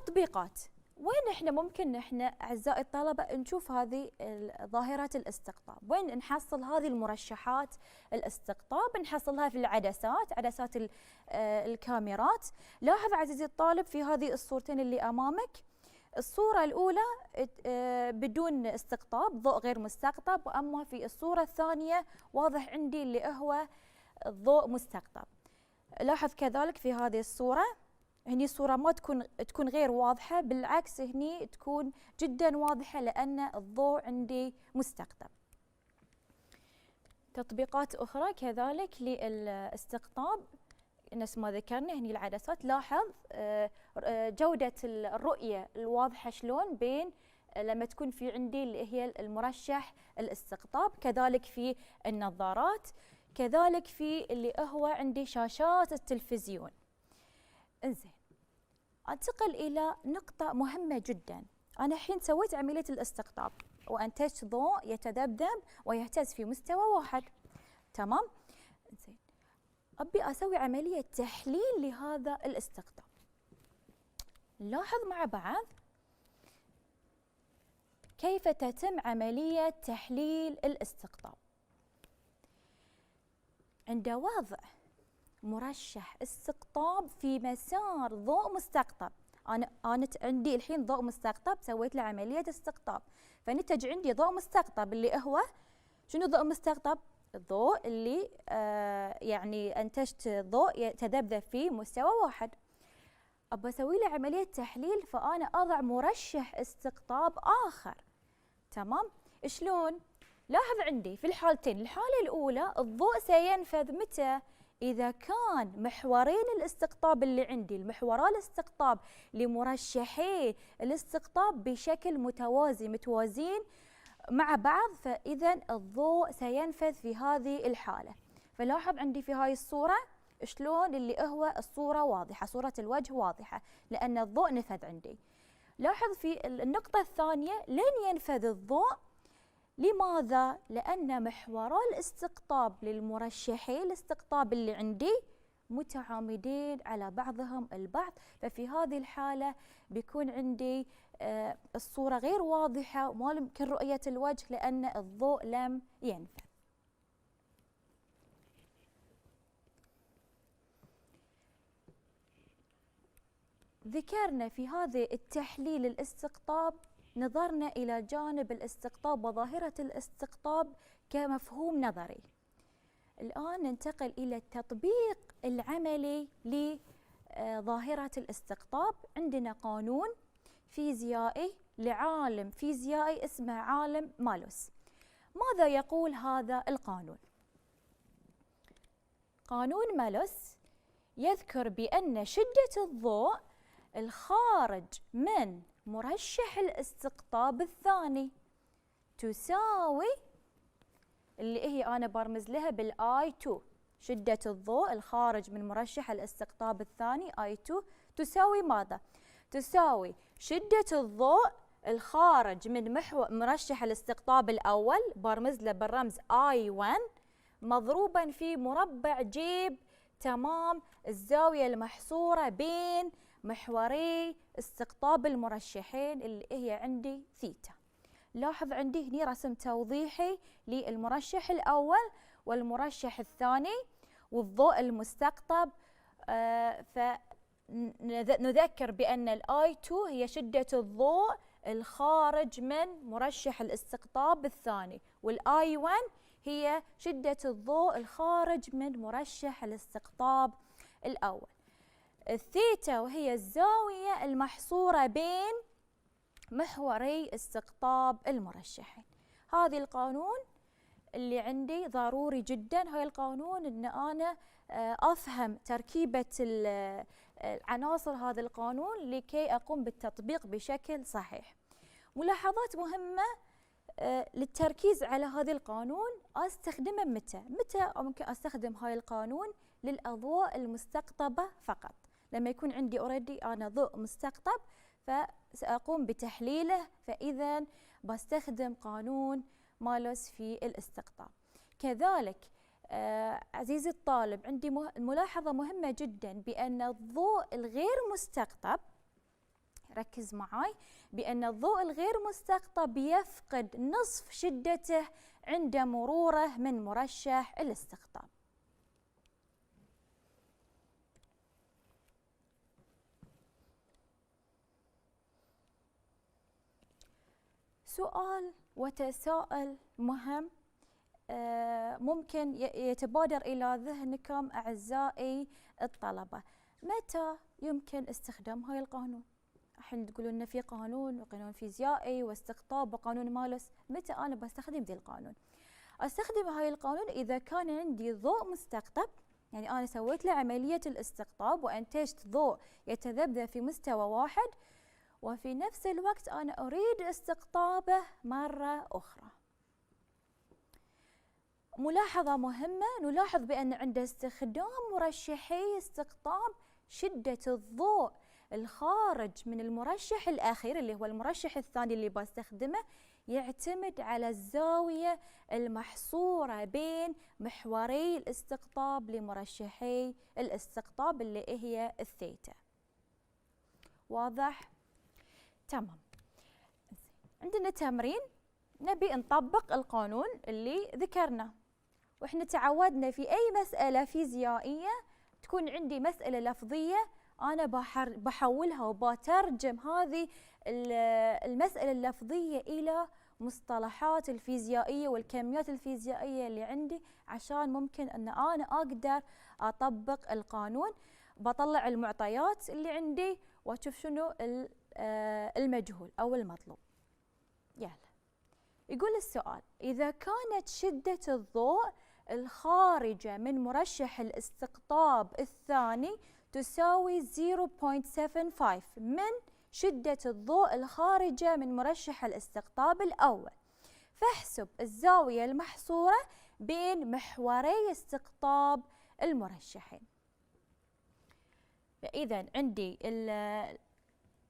تطبيقات. وين احنا ممكن احنا اعزائي الطلبه نشوف هذه ظاهره الاستقطاب؟ وين نحصل هذه المرشحات الاستقطاب؟ نحصلها في العدسات، عدسات الكاميرات. لاحظ عزيزي الطالب في هذه الصورتين اللي امامك، الصوره الاولى بدون استقطاب، ضوء غير مستقطب، واما في الصوره الثانيه واضح عندي اللي هو الضوء مستقطب. لاحظ كذلك في هذه الصوره، هني الصورة ما تكون غير واضحة، بالعكس هني تكون جدا واضحة لأن الضوء عندي مستقطب. تطبيقات أخرى كذلك للاستقطاب نفس ما ذكرنا، هني العدسات. لاحظ جودة الرؤية الواضحة شلون بين لما تكون في عندي اللي هي المرشح الاستقطاب، كذلك في النظارات، كذلك في اللي هو عندي شاشات التلفزيون. انزين، انتقل الى نقطة مهمة جدا. انا الحين سويت عملية الاستقطاب وانتجت ضوء يتذبذب ويهتز في مستوى واحد، تمام؟ زين، ابي اسوي عملية تحليل لهذا الاستقطاب. نلاحظ مع بعض كيف تتم عملية تحليل الاستقطاب. عند وضع مرشح استقطاب في مسار ضوء مستقطب، أنا عندي الحين ضوء مستقطب، سويت له عملية استقطاب، فنتج عندي ضوء مستقطب اللي هو شنو؟ ضوء مستقطب، الضوء اللي يعني أنتجت ضوء يتذبذب في مستوى واحد. أبى أسوي له عملية تحليل، فأنا أضع مرشح استقطاب آخر، تمام؟ شلون؟ لاحظ عندي في الحالتين، الحالة الأولى الضوء سينفذ متى؟ إذا كان محورين الاستقطاب اللي عندي، المحورا الاستقطاب لمرشحي الاستقطاب بشكل متوازي، متوازين مع بعض، فإذا الضوء سينفذ في هذه الحالة. فلاحظ عندي في هاي الصورة شلون اللي هو الصورة واضحة، صورة الوجه واضحة لأن الضوء نفذ عندي. لاحظ في النقطة الثانية لن ينفذ الضوء. لماذا؟ لأن محورا الاستقطاب للمرشحي الاستقطاب اللي عندي متعامدين على بعضهم البعض، ففي هذه الحالة بيكون عندي الصورة غير واضحة وما يمكن رؤية الوجه لأن الضوء لم ينفذ. ذكرنا في هذا التحليل الاستقطاب، نظرنا إلى جانب الاستقطاب وظاهرة الاستقطاب كمفهوم نظري. الآن ننتقل إلى التطبيق العملي لظاهرة الاستقطاب. عندنا قانون فيزيائي لعالم فيزيائي اسمه عالم مالوس. ماذا يقول هذا القانون؟ قانون مالوس يذكر بأن شدة الضوء الخارج من مرشح الاستقطاب الثاني تساوي اللي هي أنا برمز لها بالآي 2، شدة الضوء الخارج من مرشح الاستقطاب الثاني I2 تساوي ماذا؟ تساوي شدة الضوء الخارج من مرشح الاستقطاب الأول، برمز له بالرمز I1، مضروبا في مربع جيب تمام الزاوية المحصورة بين محوري استقطاب المرشحين اللي هي عندي ثيتا. لاحظ عندي هنا رسم توضيحي للمرشح الأول والمرشح الثاني والضوء المستقطب. فنذكر بأن الآي 2 هي شدة الضوء الخارج من مرشح الاستقطاب الثاني، والآي 1 هي شدة الضوء الخارج من مرشح الاستقطاب الأول. الثيتا وهي الزاوية المحصورة بين محوري استقطاب المرشحين. هذه القانون اللي عندي ضروري جدا، هاي القانون ان انا افهم تركيبة العناصر هذا القانون لكي اقوم بالتطبيق بشكل صحيح. ملاحظات مهمة للتركيز على هذا القانون، استخدمه متى ممكن استخدم هاي القانون؟ للأضواء المستقطبة فقط. لما يكون عندي اوريدي انا ضوء مستقطب فسأقوم بتحليله، فإذا بستخدم قانون مالوس في الاستقطاب. كذلك عزيزي الطالب عندي ملاحظة مهمة جدا بأن الضوء الغير مستقطب ركز معاي بأن الضوء الغير مستقطب يفقد نصف شدته عند مروره من مرشح الاستقطاب. سؤال وتساؤل مهم ممكن يتبادر إلى ذهنكم أعزائي الطلبة، متى يمكن استخدام هاي القانون؟ الحين تقولون لنا في قانون فيزيائي واستقطاب وقانون مالوس، متى أنا بستخدم ذي القانون؟ أستخدم هاي القانون إذا كان عندي ضوء مستقطب، يعني أنا سويت له عملية الاستقطاب وأنتجت ضوء يتذبذب في مستوى واحد، وفي نفس الوقت أنا أريد استقطابه مرة أخرى. ملاحظة مهمة، نلاحظ بأن عند استخدام مرشحي استقطاب شدة الضوء الخارج من المرشح الأخير اللي هو المرشح الثاني اللي بستخدمه يعتمد على الزاوية المحصورة بين محوري الاستقطاب لمرشحي الاستقطاب اللي هي الثيتا. واضح؟ تمام. عندنا تمرين نبي نطبق القانون اللي ذكرنا، واحنا تعودنا في اي مسألة فيزيائية تكون عندي مسألة لفظية انا بحولها وبترجم هذه المسألة اللفظية الى مصطلحات الفيزيائية والكميات الفيزيائية اللي عندي عشان ممكن ان انا اقدر اطبق القانون. بطلع المعطيات اللي عندي واشوف شنو المجهول او المطلوب. يلا يقول السؤال: إذا كانت شدة الضوء الخارجة من مرشح الاستقطاب الثاني تساوي 0.75 من شدة الضوء الخارجة من مرشح الاستقطاب الأول، فاحسب الزاوية المحصورة بين محوري استقطاب المرشحين. فإذا عندي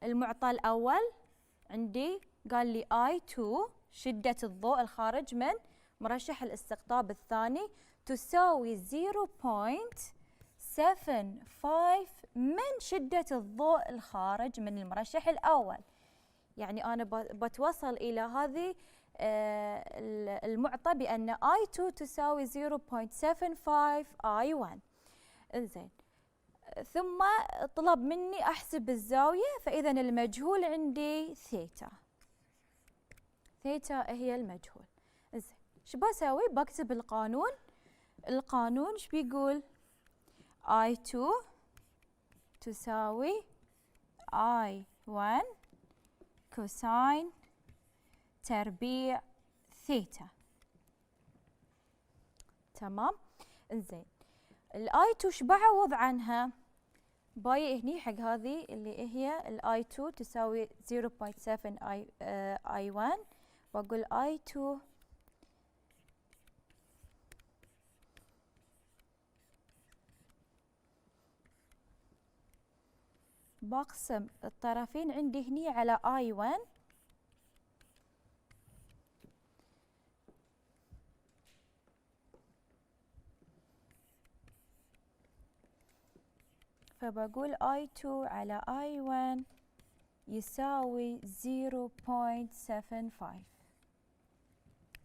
المعطى الأول عندي قال لي I2 شدة الضوء الخارج من مرشح الاستقطاب الثاني تساوي 0.75 من شدة الضوء الخارج من المرشح الأول. يعني أنا بتوصل إلى هذه المعطى بأن I2 تساوي 0.75 I1. إنزين، ثم طلب مني أحسب الزاوية، فإذا المجهول عندي ثيتا. ثيتا هي المجهول. زين، شو بسوي؟ بكتب القانون. القانون شو بيقول؟ I2 تساوي I1 كوساين تربيع ثيتا. تمام؟ انزين، I2 شو بعوض عنها؟ باي هني حق هذه اللي هي I2 تساوي 0.7 I1، واقول I2 بقسم الطرفين عندي هني على I1 فبقول I2 على I1 يساوي 0.75.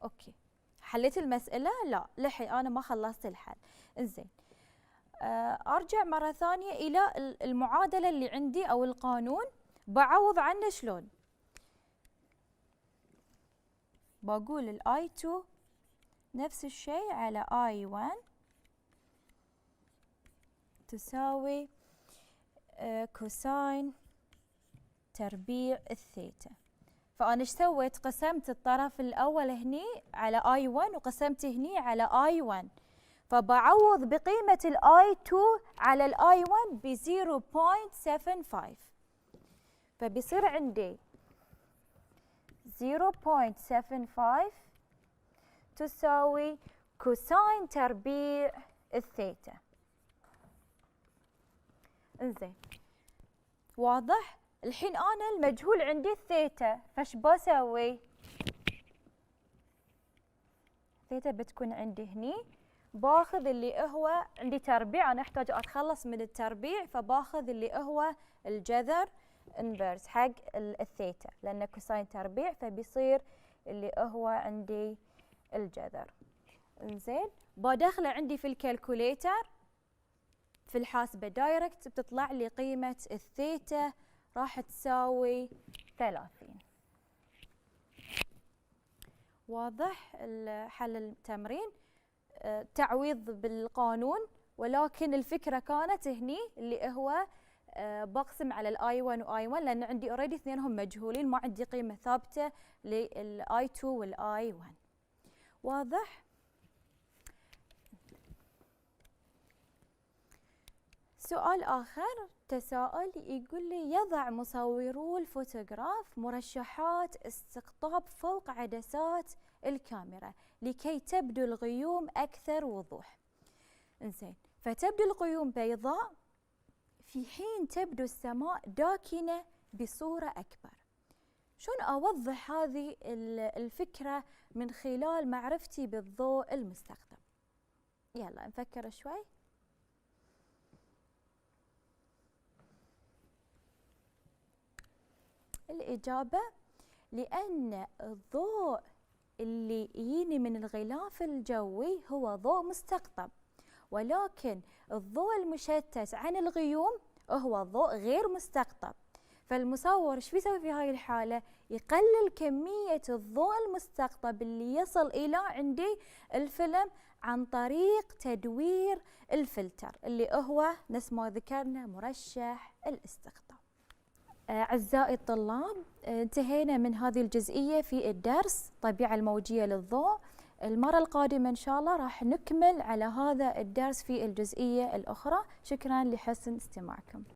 اوكي، حليت المسألة؟ لا، للحين انا ما خلصت الحل. انزين، ارجع مرة ثانية الى المعادلة اللي عندي او القانون، بعوض عنه شلون؟ بقول I2 نفس الشيء على I1 تساوي كوساين تربيع الثيتا. فأنا ايش سويت؟ قسمت الطرف الأول هني على I1 وقسمت هني على I1، فبعوض بقيمة I2 على I1 ب 0.75، فبيصير عندي 0.75 تساوي كوساين تربيع الثيتا. انزين، واضح؟ الحين انا المجهول عندي الثيتا، فايش بسوي؟ ثيتا بتكون عندي هني، باخذ اللي هو عندي تربيع، انا احتاج اتخلص من التربيع، فباخذ اللي هو الجذر انفرس حق الثيتا، لأنه كوساين تربيع فبيصير اللي هو عندي الجذر. انزين بدخله عندي في الكالكوليتر في الحاسبة دايركت، بتطلع لي قيمة الثيتا راح تساوي 30. واضح حل التمرين؟ تعويض بالقانون، ولكن الفكرة كانت هني اللي هو بقسم على الاي 1 واي 1 لان عندي اوريدي اثنينهم مجهولين، ما عندي قيمة ثابتة للاي 2 والاي 1. واضح؟ سؤال آخر تساؤل يقول لي يضع مصورو الفوتوغراف مرشحات استقطاب فوق عدسات الكاميرا لكي تبدو الغيوم أكثر وضوح. إنزين، فتبدو الغيوم بيضاء في حين تبدو السماء داكنة بصورة أكبر. شلون أوضح هذه الفكرة من خلال معرفتي بالضوء المستقطب؟ يلا نفكر شوي. الإجابة لأن الضوء اللي يجيني من الغلاف الجوي هو ضوء مستقطب، ولكن الضوء المشتت عن الغيوم هو ضوء غير مستقطب. فالمصور ايش بيسوي في هاي الحالة؟ يقلل كمية الضوء المستقطب اللي يصل إلى عندي الفيلم عن طريق تدوير الفلتر اللي هو نفس ما ذكرنا مرشح الاستقطاب. أعزائي الطلاب، انتهينا من هذه الجزئية في الدرس الطبيعة الموجية للضوء. المرة القادمة إن شاء الله راح نكمل على هذا الدرس في الجزئية الأخرى. شكرا لحسن استماعكم.